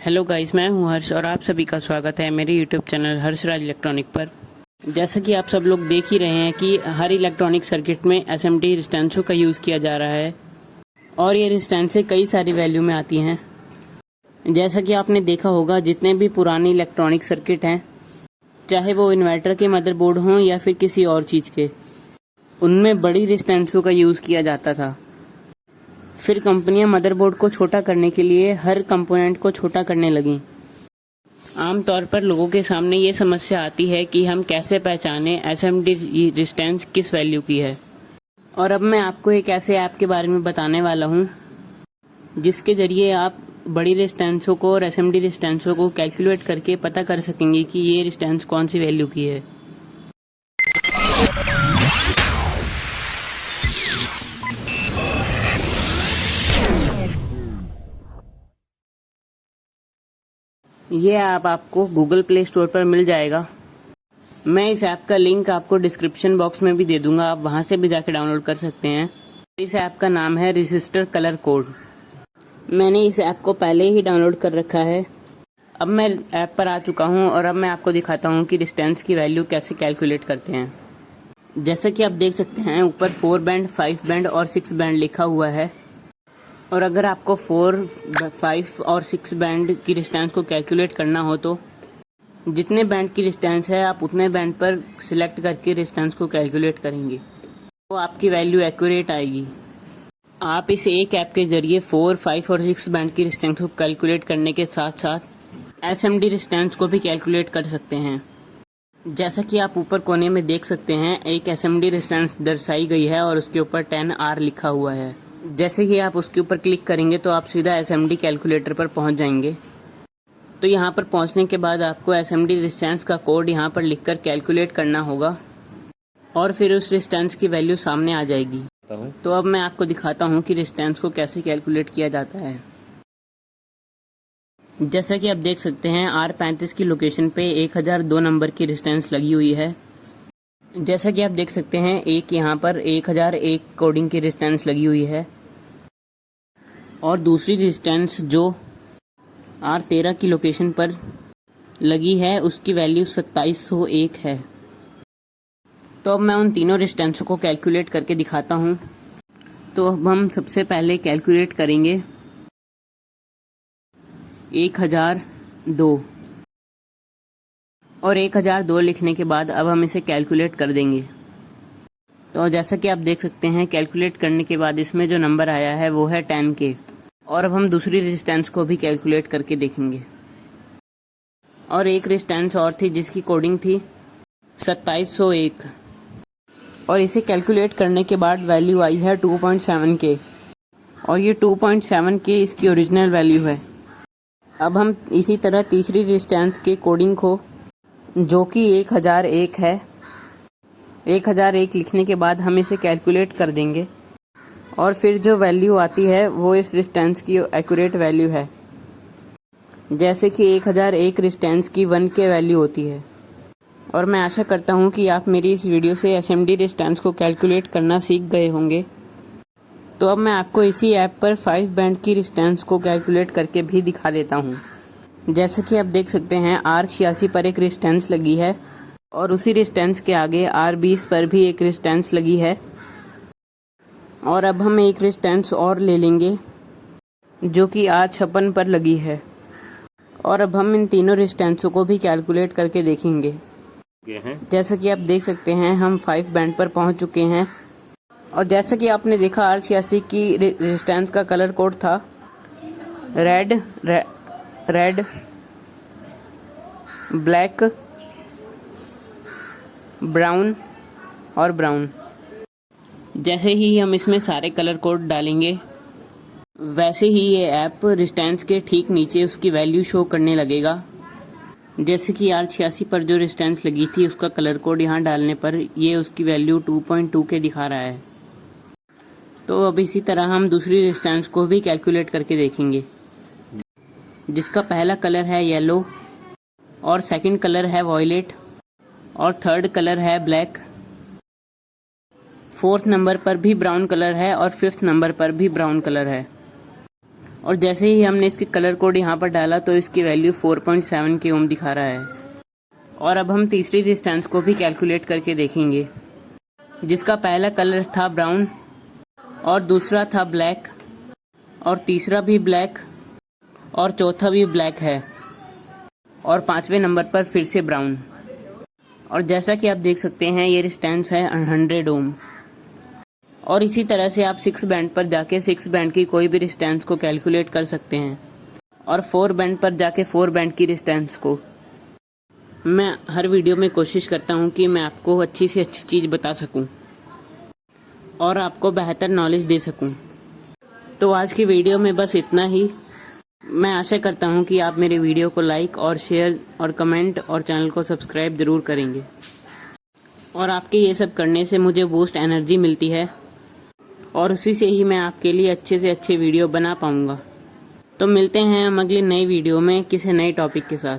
Hello guys, मैं हूं हर्ष और आप सभी का स्वागत है मेरे यूट्यूब चैनल हर्षराज इलेक्ट्रॉनिक पर। जैसा कि आप सब लोग देख ही रहे हैं कि हर इलेक्ट्रॉनिक सर्किट में एसएमडी रेजिस्टेंसों का यूज़ किया जा रहा है और ये रेजिस्टेंसें कई सारी वैल्यू में आती हैं। जैसा कि आपने देखा होगा, जितने भी पुराने इलेक्ट्रॉनिक सर्किट हैं, चाहे वो इन्वर्टर के मदरबोर्ड हों या फिर किसी और चीज़ के, उनमें बड़ी रेजिस्टेंसों का यूज़ किया जाता था। फिर कंपनियां मदरबोर्ड को छोटा करने के लिए हर कंपोनेंट को छोटा करने लगीं। आमतौर पर लोगों के सामने ये समस्या आती है कि हम कैसे पहचानें एसएमडी रेजिस्टेंस किस वैल्यू की है। और अब मैं आपको एक ऐसे ऐप के बारे में बताने वाला हूँ जिसके ज़रिए आप बड़ी रेजिस्टेंसों को और एसएमडी रेजिस्टेंसों को कैलकुलेट करके पता कर सकेंगे कि ये रेजिस्टेंस कौन सी वैल्यू की है। ये ऐप आपको गूगल प्ले स्टोर पर मिल जाएगा। मैं इस ऐप का लिंक आपको डिस्क्रिप्शन बॉक्स में भी दे दूंगा, आप वहां से भी जाके डाउनलोड कर सकते हैं। इस ऐप का नाम है रेजिस्टर कलर कोड। मैंने इस ऐप को पहले ही डाउनलोड कर रखा है। अब मैं ऐप पर आ चुका हूं और अब मैं आपको दिखाता हूं कि रेजिस्टेंस की वैल्यू कैसे कैलकुलेट करते हैं। जैसा कि आप देख सकते हैं, ऊपर 4 बैंड, 5 बैंड और 6 बैंड लिखा हुआ है। और अगर आपको 4, 5 और 6 बैंड की रेजिस्टेंस को कैलकुलेट करना हो तो जितने बैंड की रेजिस्टेंस है आप उतने बैंड पर सिलेक्ट करके रेजिस्टेंस को कैलकुलेट करेंगे तो आपकी वैल्यू एक्यूरेट आएगी। आप इस एक ऐप के ज़रिए 4, 5 और 6 बैंड की रेजिस्टेंस को कैलकुलेट करने के साथ साथ एसएमडी रेजिस्टेंस को भी कैलकुलेट कर सकते हैं। जैसा कि आप ऊपर कोने में देख सकते हैं, एक एसएमडी रेजिस्टेंस दर्शाई गई है और उसके ऊपर 10R लिखा हुआ है। जैसे ही आप उसके ऊपर क्लिक करेंगे तो आप सीधा एसएमडी कैलकुलेटर पर पहुंच जाएंगे। तो यहाँ पर पहुंचने के बाद आपको एसएमडी रेजिस्टेंस का कोड यहाँ पर लिखकर कैलकुलेट करना होगा और फिर उस रेजिस्टेंस की वैल्यू सामने आ जाएगी। तो अब मैं आपको दिखाता हूँ कि रेजिस्टेंस को कैसे कैलकुलेट किया जाता है। जैसा कि आप देख सकते हैं, R35 की लोकेशन पे 1002 नंबर की रेजिस्टेंस लगी हुई है। जैसा कि आप देख सकते हैं, एक यहाँ पर 1001 कोडिंग की रेजिस्टेंस लगी हुई है और दूसरी रेजिस्टेंस जो R13 की लोकेशन पर लगी है उसकी वैल्यू 2701 है। तो अब मैं उन तीनों रेजिस्टेंसों को कैलकुलेट करके दिखाता हूँ। तो अब हम सबसे पहले कैलकुलेट करेंगे 1002 और 1002 लिखने के बाद अब हम इसे कैलकुलेट कर देंगे। तो जैसा कि आप देख सकते हैं, कैलकुलेट करने के बाद इसमें जो नंबर आया है वो है 10K। और अब हम दूसरी रेजिस्टेंस को भी कैलकुलेट करके देखेंगे। और एक रेजिस्टेंस और थी जिसकी कोडिंग थी 2701 और इसे कैलकुलेट करने के बाद वैल्यू आई है 2.7K और ये 2.7K इसकी ओरिजिनल वैल्यू है। अब हम इसी तरह तीसरी रेजिस्टेंस के कोडिंग को, जो कि 1001 है, 1001 लिखने के बाद हम इसे कैलकुलेट कर देंगे और फिर जो वैल्यू आती है वो इस रेजिस्टेंस की एक्यूरेट वैल्यू है। जैसे कि 1001 रेजिस्टेंस की 1K वैल्यू होती है। और मैं आशा करता हूँ कि आप मेरी इस वीडियो से एसएमडी रेजिस्टेंस को कैलकुलेट करना सीख गए होंगे। तो अब मैं आपको इसी ऐप पर 5 बैंड की रेजिस्टेंस को कैलकुलेट करके भी दिखा देता हूँ। जैसे कि आप देख सकते हैं, R86 पर एक रेजिस्टेंस लगी है और उसी रेजिस्टेंस के आगे R20 पर भी एक रेजिस्टेंस लगी है। और अब हम एक रेजिस्टेंस और ले लेंगे जो कि R56 पर लगी है और अब हम इन तीनों रेजिस्टेंसों को भी कैलकुलेट करके देखेंगे। जैसा कि आप देख सकते हैं, हम 5 बैंड पर पहुंच चुके हैं और जैसा कि आपने देखा, R86 की रेजिस्टेंस का कलर कोड था रेड, ब्लैक, ब्राउन और ब्राउन। जैसे ही हम इसमें सारे कलर कोड डालेंगे वैसे ही ये ऐप रेजिस्टेंस के ठीक नीचे उसकी वैल्यू शो करने लगेगा। जैसे कि R86 पर जो रेजिस्टेंस लगी थी उसका कलर कोड यहाँ डालने पर ये उसकी वैल्यू 2.2K दिखा रहा है। तो अब इसी तरह हम दूसरी रेजिस्टेंस को भी कैलकुलेट करके देखेंगे, जिसका पहला कलर है येलो और सेकंड कलर है वॉयलेट और थर्ड कलर है ब्लैक। फोर्थ नंबर पर भी ब्राउन कलर है और फिफ्थ नंबर पर भी ब्राउन कलर है और जैसे ही हमने इसके कलर कोड यहाँ पर डाला तो इसकी वैल्यू 4.7 के ओम दिखा रहा है। और अब हम तीसरी रेजिस्टेंस को भी कैलकुलेट करके देखेंगे, जिसका पहला कलर था ब्राउन और दूसरा था ब्लैक और तीसरा भी ब्लैक और चौथा भी ब्लैक है और पांचवें नंबर पर फिर से ब्राउन। और जैसा कि आप देख सकते हैं ये रेजिस्टेंस है 100 ओम। और इसी तरह से आप 6 बैंड पर जाके 6 बैंड की कोई भी रेजिस्टेंस को कैलकुलेट कर सकते हैं और 4 बैंड पर जाके 4 बैंड की रेजिस्टेंस को। मैं हर वीडियो में कोशिश करता हूँ कि मैं आपको अच्छी से अच्छी चीज़ बता सकूँ और आपको बेहतर नॉलेज दे सकूँ। तो आज की वीडियो में बस इतना ही। मैं आशा करता हूँ कि आप मेरे वीडियो को लाइक और शेयर और कमेंट और चैनल को सब्सक्राइब ज़रूर करेंगे। और आपके ये सब करने से मुझे बूस्ट एनर्जी मिलती है और उसी से ही मैं आपके लिए अच्छे से अच्छे वीडियो बना पाऊँगा। तो मिलते हैं हम अगली नई वीडियो में किसी नए टॉपिक के साथ।